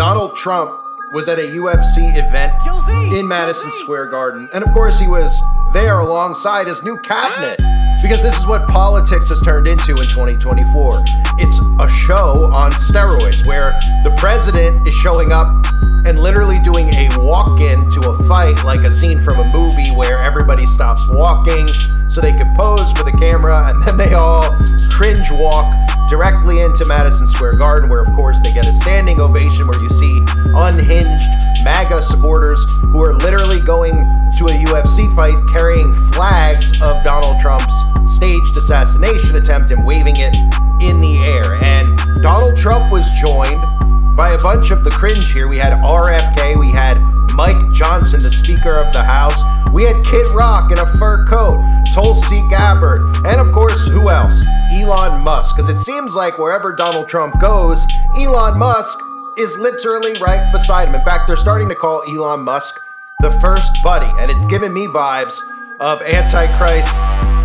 Donald Trump was at a UFC event in Madison Square Garden. And of course, he was there alongside his new cabinet, because this is what politics has turned into in 2024. It's a show on steroids where the president is showing up and literally doing a walk-in to a fight, like a scene from a movie where everybody stops walking so they can pose for the camera, and then they all cringe walk directly into Madison Square Garden, where of course they get a standing ovation, where you see unhinged MAGA supporters who are literally going to a UFC fight carrying flags of Donald Trump's staged assassination attempt and waving it in the air. And Donald Trump was joined by a bunch of the cringe here. We had RFK, we had Mike Johnson, the Speaker of the House, we had Kid Rock in a fur coat, Tulsi Gabbard, and of course, who else? Elon Musk, because it seems like wherever Donald Trump goes, Elon Musk is literally right beside him. In fact, they're starting to call Elon Musk the first buddy, and it's giving me vibes of Antichrist,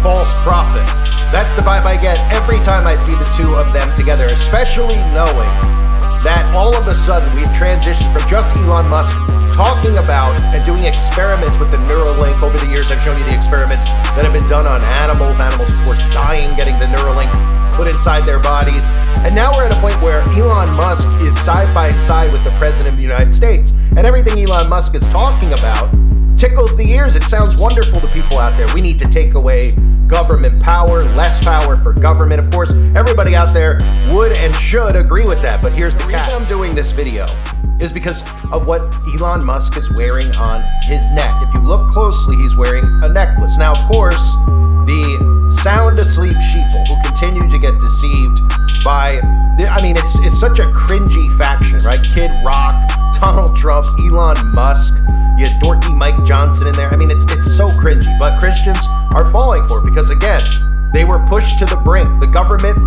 false prophet. That's the vibe I get every time I see the two of them together, especially knowing that all of a sudden we've transitioned from just Elon Musk talking about and doing experiments with the Neuralink. Over the years, I've shown you the experiments that have been done on animals of course dying, getting the Neuralink put inside their bodies. And now we're at a point where Elon Musk is side by side with the President of the United States. And everything Elon Musk is talking about tickles the ears. It sounds wonderful to people out there. We need to take away government power, less power for government. Of course, everybody out there would and should agree with that. But here's the catch. The reason I'm doing this video is because of what Elon Musk is wearing on his neck. If you look closely, he's wearing a necklace. Now, of course, the sound asleep sheeple who continue to get deceived by, it's such a cringy faction, right? Kid Rock, Donald Trump, Elon Musk, you had dorky Mike Johnson in there. It's so cringy, but Christians are falling for it because, again, they were pushed to the brink. The government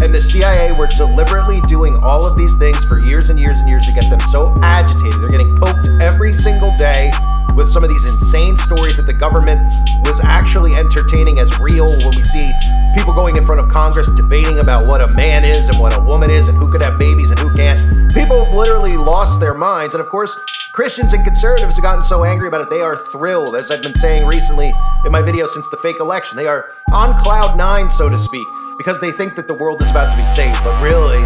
and the CIA were deliberately doing all of these things for years and years and years to get them so agitated. They're getting poked every single day with some of these insane stories that the government was actually entertaining as real. When we see people going in front of Congress debating about what a man is and what a woman is and who could have babies and who can't, people have literally lost their minds. And of course, Christians and conservatives have gotten so angry about it, they are thrilled, as I've been saying recently in my videos since the fake election. They are on cloud nine, so to speak, because they think that the world is about to be saved. But really,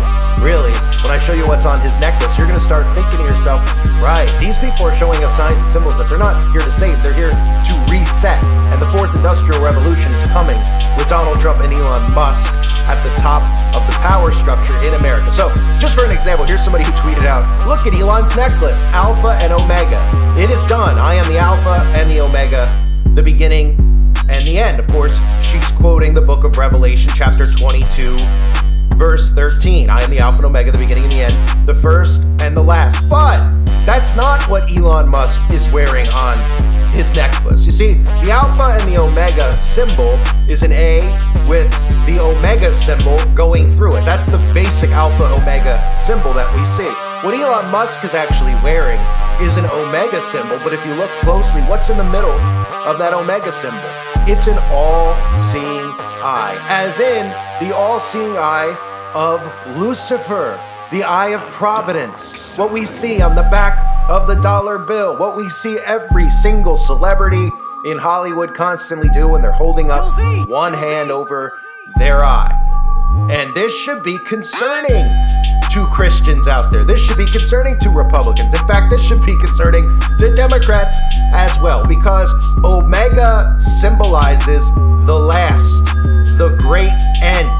when I show you what's on his necklace, you're going to start thinking to yourself, right, these people are showing us signs and symbols that they're not here to save, they're here to reset. And the fourth industrial revolution is coming with Donald Trump and Elon Musk at the top of the power structure in America. So, just for an example, here's somebody who tweeted out, look at Elon's necklace, Alpha and Omega. It is done. I am the Alpha and the Omega, the beginning and the end. Of course, she's quoting the book of Revelation, chapter 22, verse 13. I am the Alpha and Omega, the beginning and the end, the first and the last. But that's not what Elon Musk is wearing on his necklace. You see, the Alpha and the Omega symbol is an A with the Omega symbol going through it. That's the basic Alpha Omega symbol that we see. What Elon Musk is actually wearing is an Omega symbol, but if you look closely, what's in the middle of that Omega symbol? It's an all-seeing eye, as in the all-seeing eye of Lucifer, the eye of providence, what we see on the back of the dollar bill, what we see every single celebrity in Hollywood constantly do when they're holding up one hand over their eye. And this should be concerning to Christians out there. This should be concerning to Republicans. In fact, this should be concerning to Democrats as well, because Omega symbolizes the last, the great end.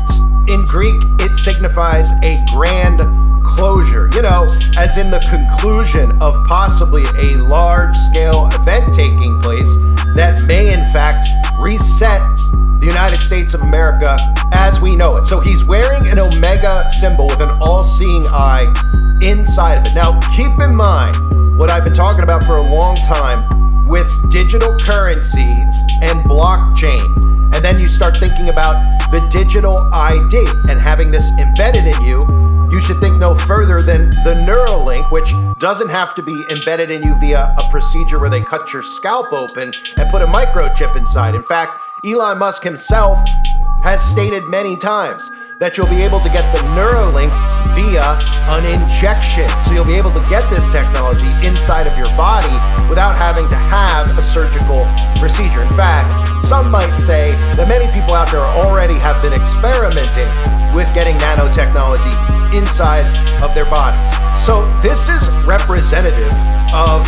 In Greek, it signifies a grand closure, as in the conclusion of possibly a large-scale event taking place that may, in fact, reset the United States of America as we know it. So he's wearing an Omega symbol with an all-seeing eye inside of it. Now, keep in mind what I've been talking about for a long time with digital currency and blockchain. And then you start thinking about the digital ID and having this embedded in you. You should think no further than the Neuralink, which doesn't have to be embedded in you via a procedure where they cut your scalp open and put a microchip inside. In fact, Elon Musk himself has stated many times that you'll be able to get the Neuralink via an injection. So you'll be able to get this technology inside of your body without having to have a surgical procedure. In fact, some might say that many people out there already have been experimenting with getting nanotechnology inside of their bodies. So this is representative of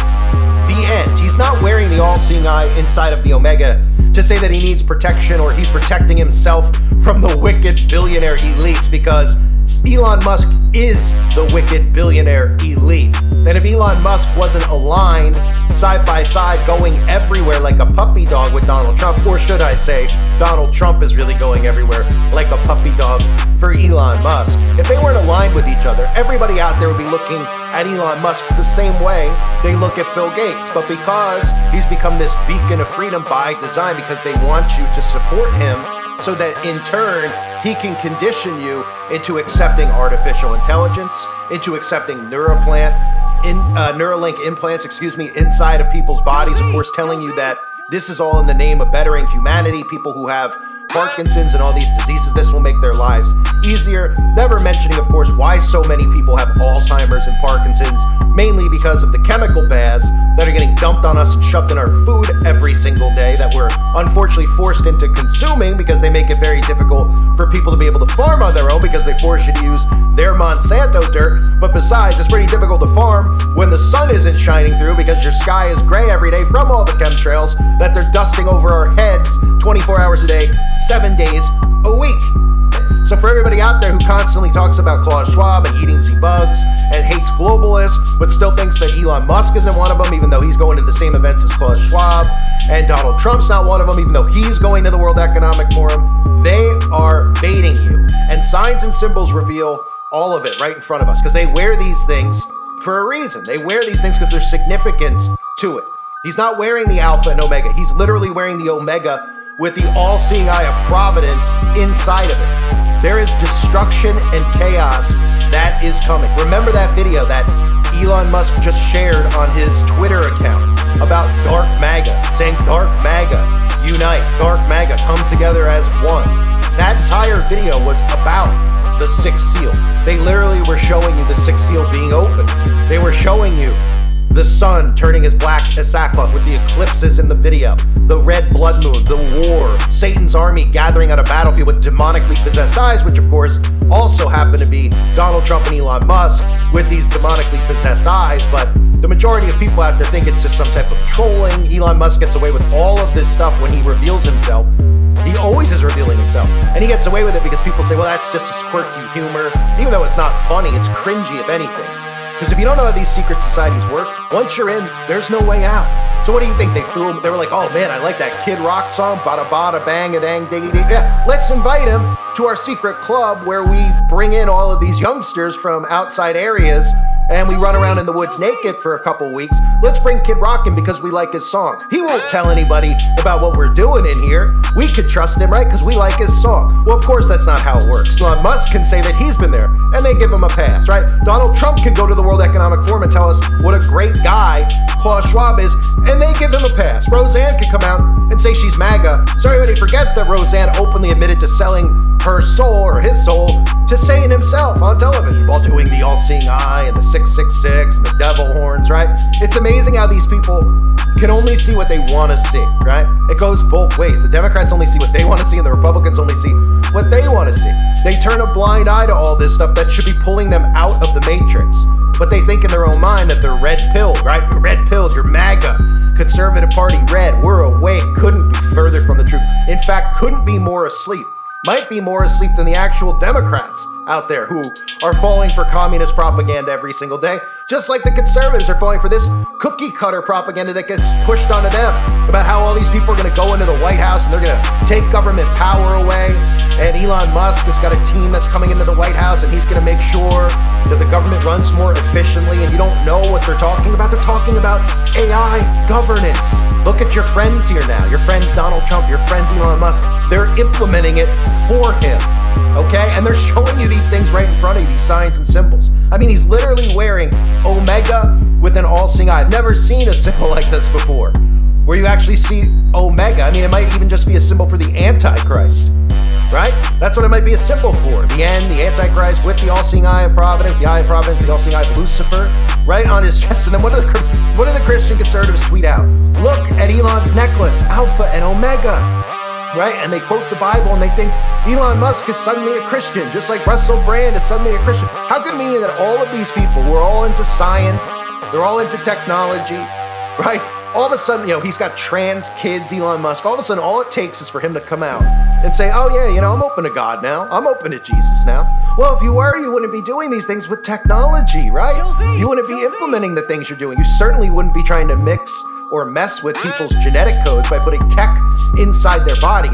the end. He's not wearing the all-seeing eye inside of the Omega to say that he needs protection or he's protecting himself from the wicked billionaire elites, because Elon Musk is the wicked billionaire elite. That if Elon Musk wasn't aligned side by side going everywhere like a puppy dog with Donald Trump, or should I say Donald Trump is really going everywhere like a puppy dog for Elon Musk. If they weren't aligned with each other, everybody out there would be looking at Elon Musk the same way they look at Bill Gates. But because he's become this beacon of freedom by design, because they want you to support him so that in turn he can condition you into accepting artificial intelligence, into accepting Neuralink implants, inside of people's bodies, of course, telling you that this is all in the name of bettering humanity. People who have Parkinson's and all these diseases, this will make their lives easier. Never mentioning, of course, why so many people have Alzheimer's and Parkinson's, mainly because of the chemical baths that are getting dumped on us and shoved in our food every single day that we're unfortunately forced into consuming, because they make it very difficult for people to be able to farm on their own because they force you to use their Monsanto dirt. But besides, it's pretty difficult to farm when the sun isn't shining through, because your sky is gray every day from all the chemtrails that they're dusting over our heads 24 hours a day, 7 days a week. So for everybody out there who constantly talks about Klaus Schwab and eating bugs and hates globalists, but still thinks that Elon Musk isn't one of them, even though he's going to the same events as Klaus Schwab, and Donald Trump's not one of them, even though he's going to the World Economic Forum, they are baiting you. And signs and symbols reveal all of it right in front of us, because they wear these things for a reason. They wear these things because there's significance to it. He's not wearing the Alpha and Omega. He's literally wearing the Omega with the all-seeing eye of Providence inside of it. There is destruction and chaos that is coming. Remember that video that Elon Musk just shared on his Twitter account about Dark MAGA, saying Dark MAGA, unite, Dark MAGA, come together as one. That entire video was about the sixth seal. They literally were showing you the sixth seal being opened. They were showing you the sun turning as black as sackcloth with the eclipses in the video, the red blood moon, the war, Satan's army gathering on a battlefield with demonically possessed eyes, which of course also happen to be Donald Trump and Elon Musk with these demonically possessed eyes. But the majority of people out there think it's just some type of trolling. Elon Musk gets away with all of this stuff when he reveals himself. He always is revealing himself, and he gets away with it because people say, well, that's just his quirky humor. Even though it's not funny, it's cringy if anything. Because if you don't know how these secret societies work, once you're in, there's no way out. So what do you think? They were like, oh man, I like that Kid Rock song, bada bada bang a dang diggy ding. Yeah, let's invite him to our secret club where we bring in all of these youngsters from outside areas and we run around in the woods naked for a couple weeks. Let's bring Kid Rock in because we like his song. He won't tell anybody about what we're doing in here. We could trust him, right? Because we like his song. Well, of course, that's not how it works. Elon Musk can say that he's been there, and they give him a pass, right? Donald Trump can go to the World Economic Forum and tell us what a great guy Klaus Schwab is, and they give him a pass. Roseanne could come out and say she's MAGA, so everybody forgets that Roseanne openly admitted to selling her soul, or his soul, to Satan himself on television while doing the all-seeing eye and the 666 and the devil horns, right? It's amazing how these people can only see what they want to see, right? It goes both ways. The Democrats only see what they want to see, and the Republicans only see what they want to see. They turn a blind eye to all this stuff that should be pulling them out of the matrix. But they think in their own mind that they're red-pilled, right? You're red-pilled, you're MAGA. Conservative Party, red, we're awake. Couldn't be further from the truth. In fact, couldn't be more asleep. Might be more asleep than the actual Democrats out there who are falling for communist propaganda every single day, just like the conservatives are falling for this cookie cutter propaganda that gets pushed onto them about how all these people are going to go into the White House and they're going to take government power away. And Elon Musk has got a team that's coming into the White House, and he's going to make sure that the government runs more efficiently. And you don't know what they're talking about. They're talking about AI governance. Look at your friends here now. Your friends Donald Trump, your friends Elon Musk. They're implementing it for him. Okay? And they're showing you these things right in front of you, these signs and symbols. I mean, he's literally wearing Omega with an all-seeing eye. I've never seen a symbol like this before, where you actually see Omega. I mean, it might even just be a symbol for the Antichrist. right? That's what it might be a symbol for. The end, the Antichrist with the all-seeing eye of providence, the eye of providence, the all-seeing eye of Lucifer, right on his chest. And then what do the Christian conservatives tweet out? Look at Elon's necklace, Alpha and Omega, right? And they quote the Bible and they think Elon Musk is suddenly a Christian, just like Russell Brand is suddenly a Christian. How could it mean that all of these people who are all into science, they're all into technology, right? All of a sudden, he's got trans kids, Elon Musk. All of a sudden, all it takes is for him to come out and say, oh yeah, I'm open to God now. I'm open to Jesus now. Well, if you were, you wouldn't be doing these things with technology, right? You wouldn't be implementing the things you're doing. You certainly wouldn't be trying to mix or mess with people's genetic codes by putting tech inside their body.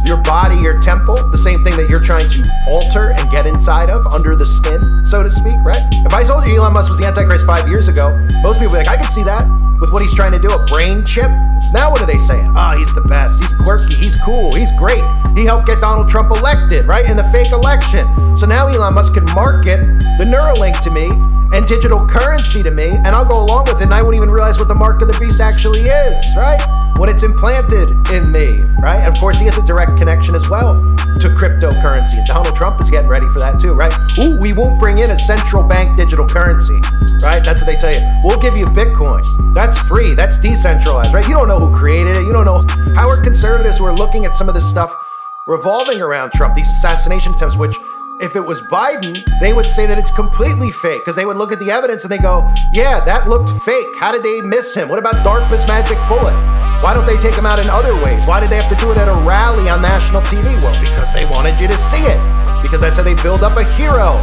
Your body, your temple, the same thing that you're trying to alter and get inside of, under the skin, so to speak, right? If I told you Elon Musk was the Antichrist 5 years ago, most people would be like, I can see that with what he's trying to do, a brain chip. Now what are they saying? Oh, he's the best, he's quirky, he's cool, he's great. He helped get Donald Trump elected, right, in the fake election. So now Elon Musk can market the Neuralink to me and digital currency to me, and I'll go along with it, and I won't even realize what the mark of the beast actually is, right? When it's implanted in me, right? And of course, he has a direct connection as well to cryptocurrency. And Donald Trump is getting ready for that too, right? Ooh, we won't bring in a central bank digital currency, right? That's what they tell you. We'll give you Bitcoin. That's free. That's decentralized, right? You don't know who created it. You don't know how are conservatives who are looking at some of this stuff revolving around Trump, these assassination attempts, which if it was Biden, they would say that it's completely fake because they would look at the evidence and they go, yeah, that looked fake. How did they miss him? What about DARPA's magic bullet? Why don't they take him out in other ways? Why did they have to do it at a rally on national TV? Well, because they wanted you to see it. Because that's how they build up a hero.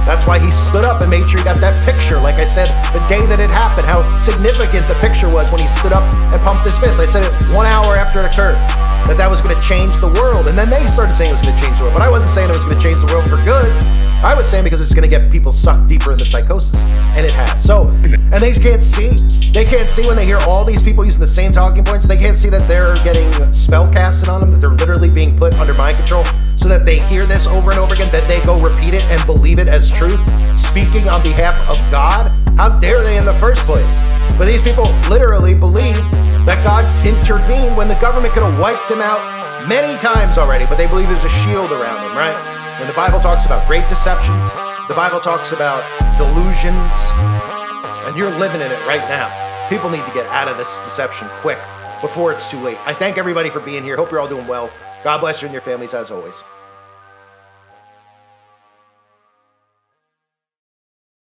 That's why he stood up and made sure he got that picture. Like I said, the day that it happened, how significant the picture was when he stood up and pumped his fist. I said it 1 hour after it occurred, that was going to change the world. And then they started saying it was going to change the world. But I wasn't saying it was going to change the world for good. I was saying because it's going to get people sucked deeper into psychosis. And it has. So, and they can't see. They can't see when they hear all these people using the same talking points. They can't see that they're getting spell casted on them, that they're literally being put under mind control, so that they hear this over and over again, that they go repeat it and believe it as truth, speaking on behalf of God. How dare they in the first place? But these people literally believe that God intervened when the government could have wiped him out many times already, but they believe there's a shield around him, right? And the Bible talks about great deceptions. The Bible talks about delusions, and you're living in it right now. People need to get out of this deception quick before it's too late. I thank everybody for being here. Hope you're all doing well. God bless you and your families as always.